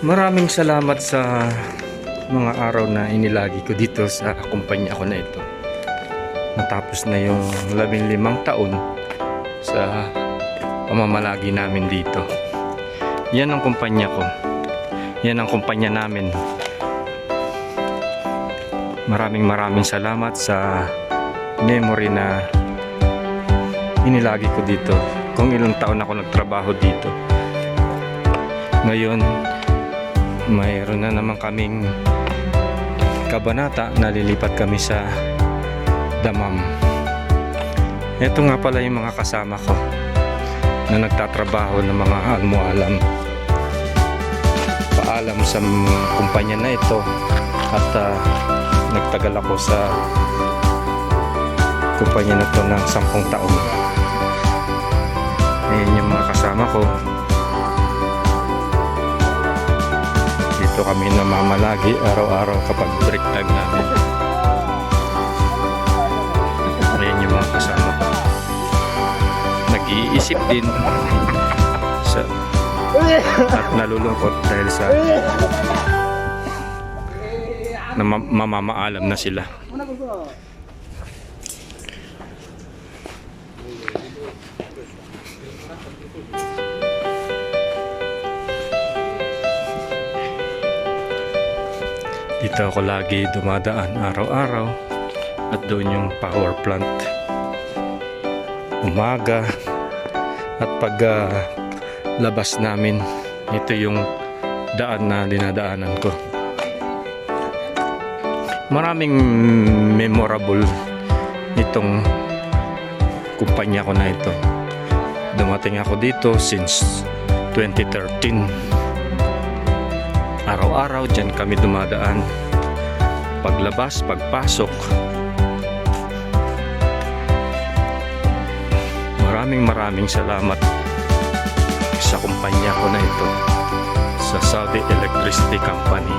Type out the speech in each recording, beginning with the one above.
Maraming salamat sa mga araw na inilagi ko dito sa kumpanya ko na ito. Natapos na yung 15 taon sa pamamalagi namin dito. Yan ang kumpanya ko. Yan ang kumpanya namin. Maraming salamat sa memory na inilagi ko dito. Kung ilang taon ako nagtrabaho dito. Ngayon, mayroon na naman kaming kabanata na lilipat kami sa Damam. Ito nga pala yung mga kasama ko na nagtatrabaho ng mga almualam. Paalam sa kumpanya na ito at nagtagal ako sa kumpanya na ito ng 10 taon. Ayan yung mga kasama ko. Dito kami namamalagi araw-araw kapag break time namin. Ayan yung mga kasama ko. Nag-iisip din at nalulungkot dahil sa mamamaalam na sila. Dito ako lagi dumadaan araw-araw at doon yung power plant umaga at pag labas namin ito yung daan na dinadaanan ko. Maraming memorable itong kumpanya ko na ito. Dumating ako dito since 2013. Araw-araw dyan kami dumadaan. Paglabas, pagpasok. Maraming salamat sa kumpanya ko na ito, sa Saudi Electricity Company.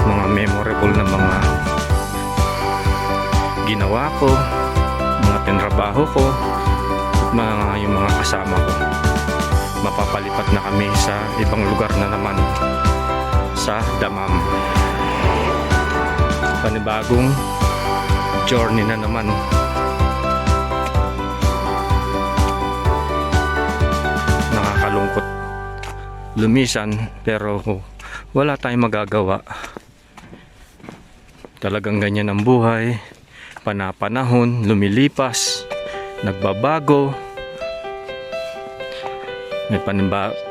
Mga memorable na mga ginawa ko, mga tinrabaho ko, at yung mga kasama ko. Mapapalipat na kami sa ibang lugar na naman sa Damam. Panibagong journey na naman. Nakakalungkot lumisan pero wala tayong magagawa. Talagang ganyan ang buhay. Panapanahon, lumilipas, nagbabago. May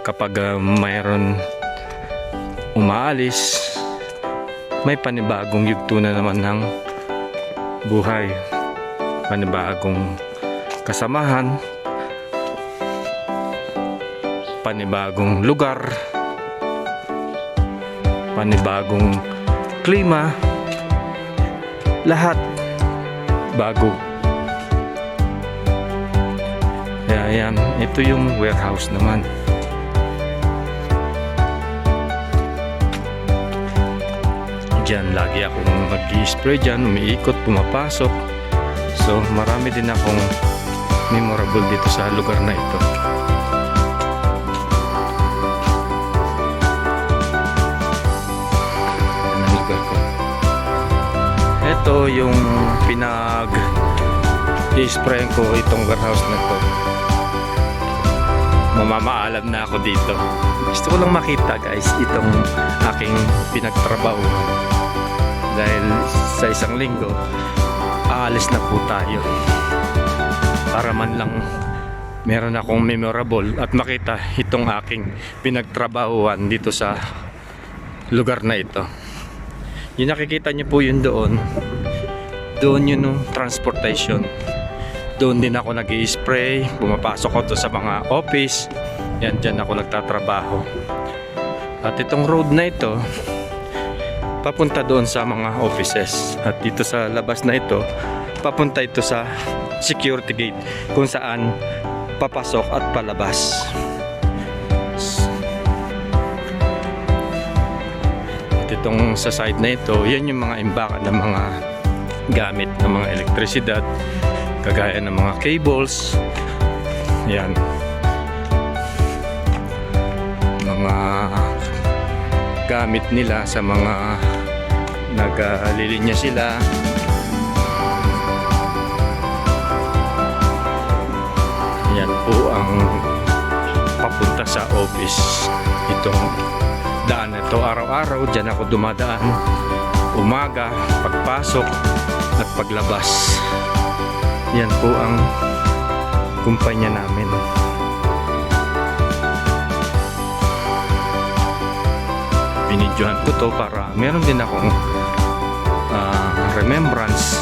kapag mayroon umaalis, may panibagong yugto na naman ng buhay. Panibagong kasamahan, panibagong lugar, panibagong klima, lahat bago. Ayan, ito yung warehouse naman. Diyan lagi akong mag-i-spray dyan, umiikot, pumapasok. So marami din akong memorable dito sa lugar na ito. Yan ang lugar ko. Ito yung i-spray ko itong warehouse na ito. Mamamaalam na ako dito. Gusto ko lang makita guys itong aking pinagtrabaho dahil sa isang linggo aalis na po tayo para man lang meron akong memorable at makita itong aking pinagtrabahuan dito sa lugar na ito. Yung nakikita nyo po yun doon yun yung transportation. Doon din ako nag-i-spray, pumapasok ko to sa mga office. Yan, dyan ako nagtatrabaho. At itong road na ito, papunta doon sa mga offices. At dito sa labas na ito, papunta ito sa security gate kung saan papasok at palabas. At itong sa side na ito, yan yung mga imbakan ng mga gamit ng mga elektrisidad, kagaya ng mga cables. Yan, mga gamit nila sa mga naglilinya sila. Yan po ang papunta sa office. Itong daan na ito, araw-araw dyan ako dumadaan. Umaga, pagpasok at paglabas. Yan po ang kumpanya namin. Binidyohan ko to para meron din akong remembrance,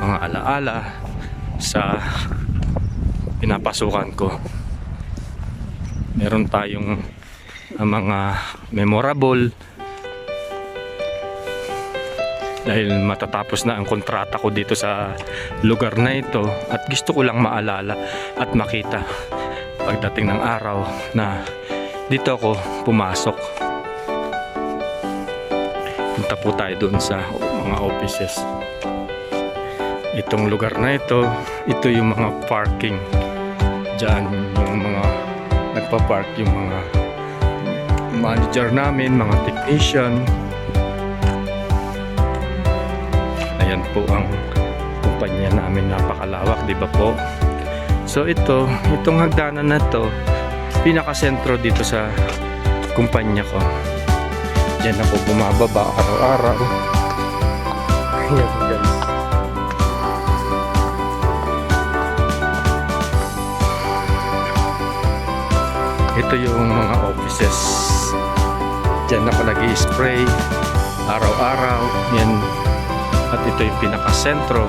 mga alaala sa pinapasukan ko. Meron tayong mga memorable dahil matatapos na ang kontrata ko dito sa lugar na ito at gusto ko lang maalala at makita pagdating ng araw na dito ako pumasok. Punta po tayo doon sa mga offices. Itong lugar na ito yung mga parking. Diyan yung mga nagpa-park yung mga manager namin, mga technician. Ayan po ang kumpanya namin, napakalawak, di ba po? So itong hagdanan na to, pinakasentro dito sa kumpanya ko. Diyan ako bumababa araw-araw. Ayan guys. Ito yung mga offices. Diyan ako nag-i-spray araw-araw. Yan. At ito yung pinakasentro,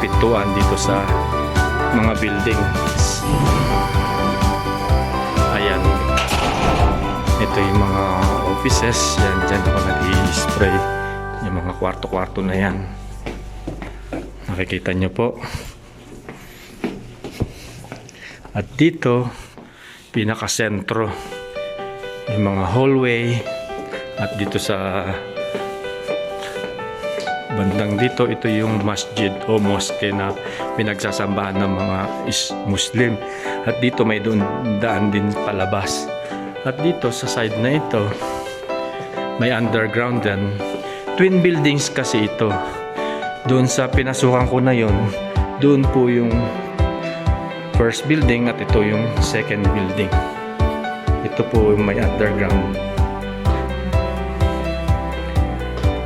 pintuan dito sa mga buildings. Ayan. Ito yung mga offices. Yan, dyan ako nag-i-spray. Yung mga kwarto-kwarto na yan. Nakikita nyo po. At dito, pinakasentro, yung mga hallway. At dito sa bandang dito, ito yung masjid o mosque na pinagsasambahan ng mga Muslim. At dito may daan din palabas. At dito sa side na ito, may underground din. Twin buildings kasi ito. Doon sa pinasukan ko na yon, doon po yung first building at ito yung second building. Ito po yung may underground.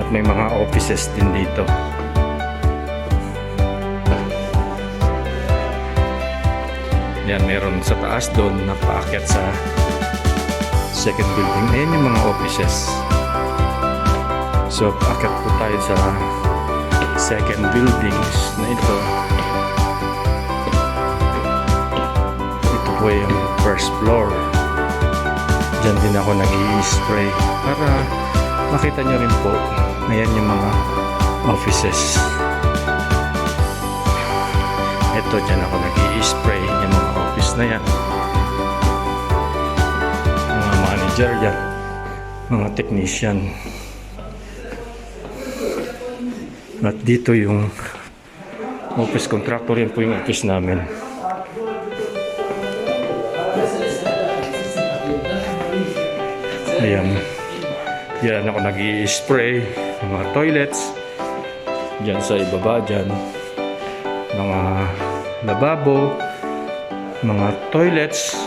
At may mga offices din dito. Yan, meron sa taas doon na paakyat sa second building. Ayan yung mga offices. So, paakyat po tayo sa second buildings na ito. Ito po yung first floor. Diyan din ako nag-i-spray para makita nyo rin po. Ayan yung mga offices. Ito, dyan ako nag-i-spray yung mga office na yan. Mga manager yan. Mga technician. At dito yung office contractor, yan po yung office namin. Ayan. Diyan ako nag-i-spray mga toilets. Diyan sa ibaba dyan. Mga lababo. Mga toilets.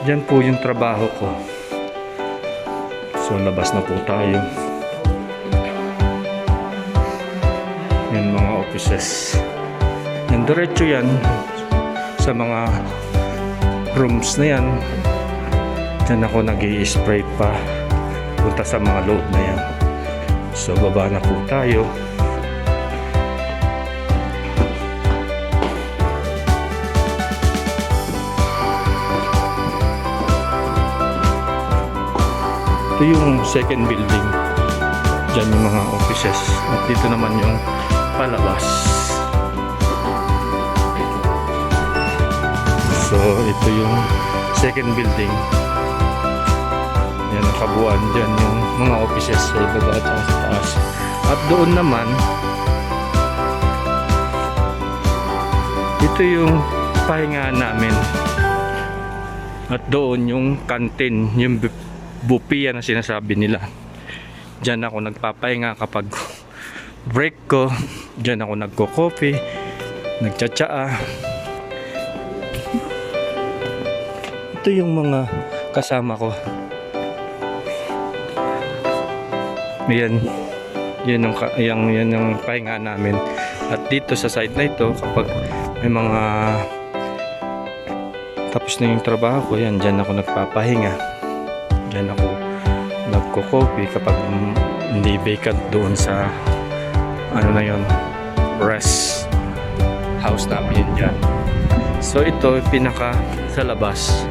Diyan po yung trabaho ko. So labas na po tayo. Yan mga offices. Yan diretso yan sa mga rooms na yan. Diyan ako nag-i-spray pa punta sa mga loob na yan. So baba na po tayo. Ito yung second building. Diyan yung mga offices. At dito naman yung palabas. So ito yung second building. Yan, nakabuuan dyan yung mga offices sa ibaba at sa taas. At doon naman, ito yung pahingaan namin. At doon yung canteen, yung bupian na sinasabi nila. Diyan ako nagpapahinga kapag break ko. Diyan ako nagko-coffee, nagtsatsaa. Ito yung mga kasama ko. Yan. Yan yung pahinga namin. At dito sa side na ito, kapag may mga tapos na yung trabaho ko, yan, dyan ako nagpapahinga. Dyan ako nagko-coffee kapag hindi vacant doon sa ano na yun, rest house namin yun dyan. So ito, pinaka sa labas.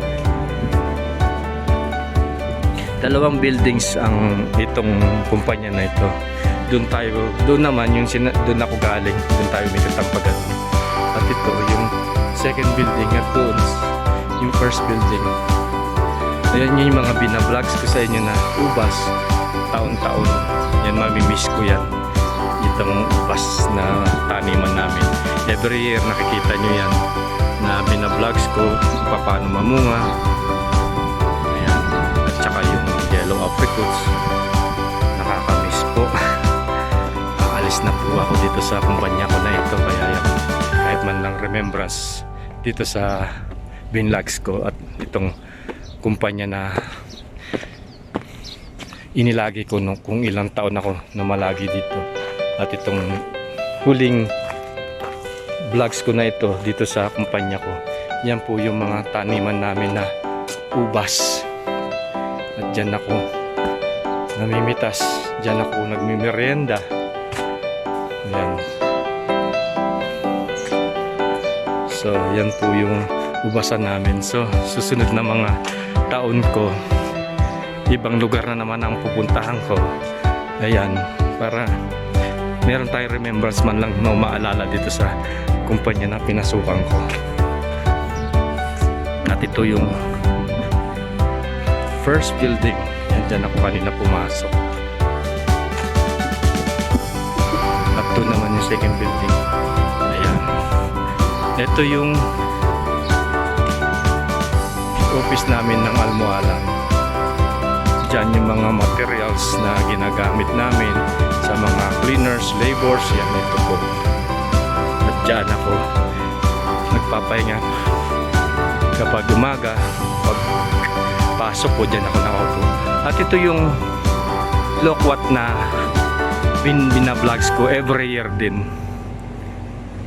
Dalawang buildings ang itong kumpanya na ito. Doon naman yung doon ako galing, doon tayo may katampagan. At ito yung second building at doon yung first building. Ayan yung mga binavlogs ko sa inyo na ubas taon-taon. Yan, mamimiss ko yan. Itong ubas na taniman namin. Every year nakikita nyo yan na binavlogs ko kung paano mamunga. Ayan. At saka yung yellow apricots. Nakakamiss po. Aalis na po ako dito sa kumpanya ko na ito. Kaya yan, kahit man lang remembrance dito sa binlags ko at itong kumpanya na inilagi ko kung ilang taon ako na malagi dito. At itong huling vlogs ko na ito dito sa kumpanya ko, yan po yung mga taniman namin na ubas. At dyan ako namimitas, dyan ako nagmimerienda. Yan. So yan po yung ubasan namin. So susunod na mga taon ko, ibang lugar na naman ang pupuntahan ko. Ayan, para meron tayong remembrance man lang na maalala dito sa kumpanya na pinasukan ko. At ito yung first building. Yan, dyan ako kanina pumasok. At ito naman yung second building. Ayan. Ito yung office namin ng Almoalam. Diyan yung mga materials na ginagamit namin sa mga cleaners, labors. Yan, ito po. At dyan ako nagpapahinga kapag umaga. Pag pasok po, dyan ako nakaupo. At ito yung loquat na binavlogs ko every year din.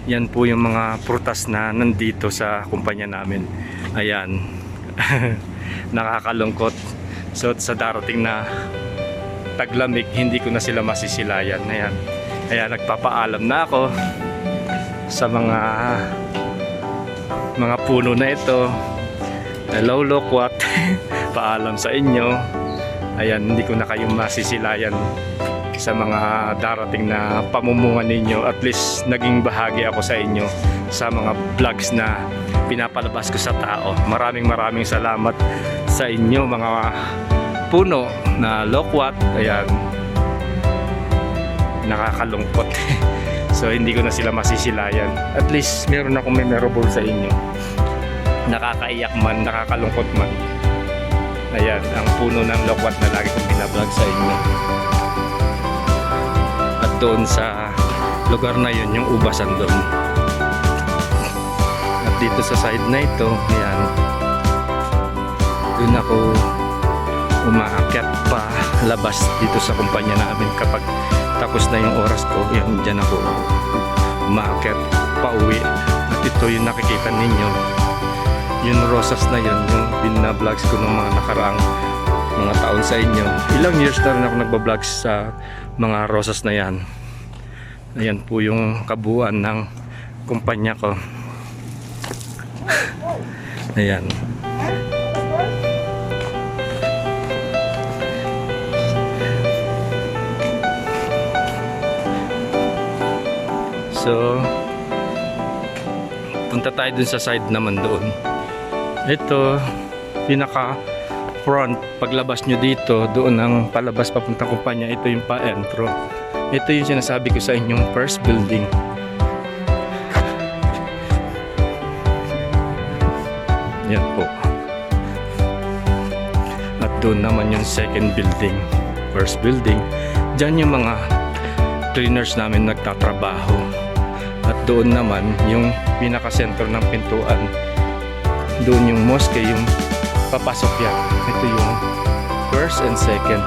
Yan po yung mga prutas na nandito sa kumpanya namin. Ayan. Nakakalungkot. So sa darating na taglamig, hindi ko na sila masisilayan. Ayan. Kaya nagpapaalam na ako sa mga puno na ito. Hello loquat. Paalam sa inyo. Ayan, hindi ko na kayo masisilayan sa mga darating na pamumunga ninyo. At least naging bahagi ako sa inyo sa mga vlogs na pinapalabas ko sa tao. Maraming salamat sa inyo mga puno na loquat. Ayan, nakakalungkot. So hindi ko na sila masisilayan. At least meron akong memorable sa inyo. Nakakaiyak man, nakakalungkot man. Ayan, ang puno ng loquat na lagi kong binablog sa inyo. At doon sa lugar na yun, yung ubasan doon. At dito sa side na ito, ayan, doon ako umaakyat pa labas dito sa kumpanya namin. Kapag tapos na yung oras ko, yan, dyan ako umaakyat pa uwi. At ito yung nakikita ninyo, yung rosas na yun, yung binavlogs ko ng mga nakaraang mga taon sa inyo. Ilang years na rin ako nagbablog sa mga rosas na yan. Ayan po yung kabuuan ng kumpanya ko. Ayan. So punta tayo dun sa side naman doon. Ito, pinaka front, paglabas nyo dito, doon ang palabas papuntang kumpanya. Ito yung pa-entro. Ito yung sinasabi ko sa inyong first building. Yan po. At Doon naman yung second building. First building, dyan yung mga cleaners namin nagtatrabaho. At doon naman yung pinaka-sentro ng pintuan. Doon yung mosque, yung papasok yan. Ito yung first and second.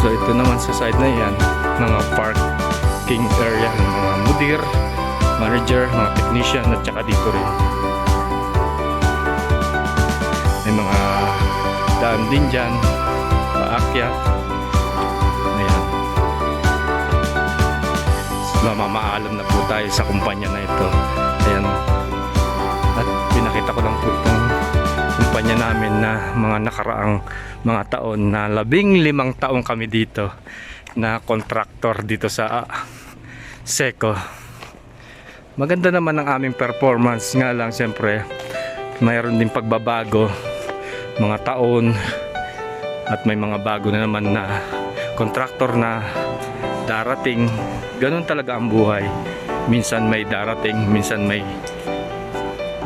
So ito naman sa side na yan, mga parking area, mga mudir, manager, mga technician, at saka dito rin may mga daan din dyan, paakyat. Ayan, mamamaalam na po tayo sa kumpanya na ito. Ayan, at pinakita ko lang po itong kumpanya namin na mga nakaraang mga taon na 15 taon kami dito na contractor dito sa Seco. Maganda naman ang aming performance, nga lang siyempre mayroon din pagbabago mga taon at may mga bago na naman na contractor na darating. Ganun talaga ang buhay, minsan may darating, minsan may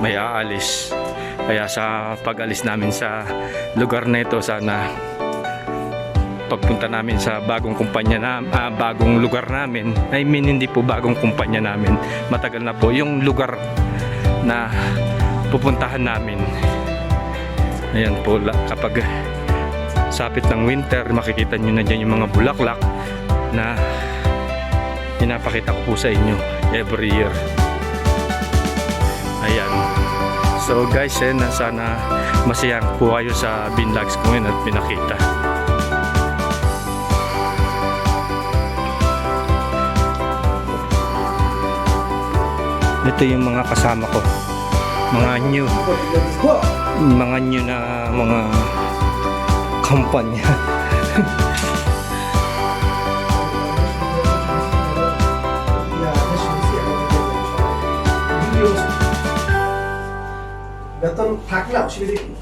aalis. Kaya sa pag-alis namin sa lugar na ito, sana pagpunta namin sa bagong kumpanya na bagong lugar namin, I mean hindi po bagong kumpanya namin, matagal na po yung lugar na pupuntahan namin. Ayan po, kapag sapit ng winter, makikita nyo na dyan yung mga bulaklak na pinapakita ko po sa inyo every year. Ayan. So guys, sana masayang po kayo sa binlogs ko ngayon at pinakita. Ito yung mga kasama ko, mga new na mga kampanya. বেতন থাকলে অসুবিধা কি?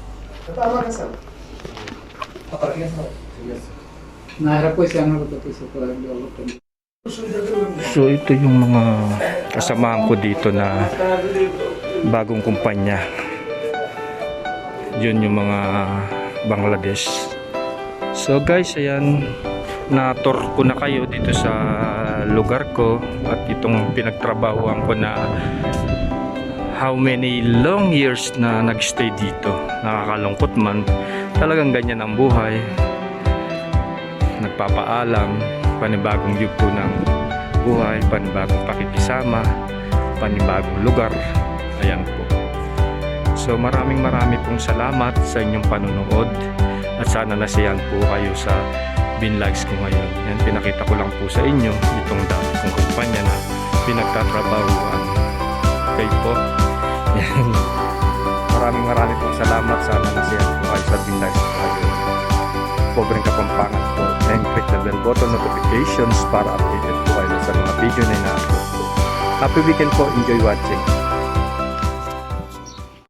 এটা আমার কাছে So ito yung mga kasamahan ko dito na bagong kumpanya. Yun yung mga Bangladesh. So guys, ayan, na-tour ko na kayo dito sa lugar ko at itong pinagtrabahuan ko na how many long years na nagstay dito. Nakakalungkot man, talagang ganyan ang buhay. Nagpapaalam, panibagong yugto ng buhay, panibagong pakikisama, panibagong lugar. Ayan po. So maraming pong salamat sa inyong panonood at sana nasiyahan po kayo sa binlogs ko ngayon. Yan, pinakita ko lang po sa inyo itong dati kong kumpanya na pinagtatrabahuan. Okay po. Yan. Maraming pong salamat. Sana nasiyahan po kayo sa binlogs ko ngayon. Pobreng Kapampangan po. And click the bell button notifications para updated po kayo sa mga video na ina-upload ko. Happy weekend po. Enjoy watching.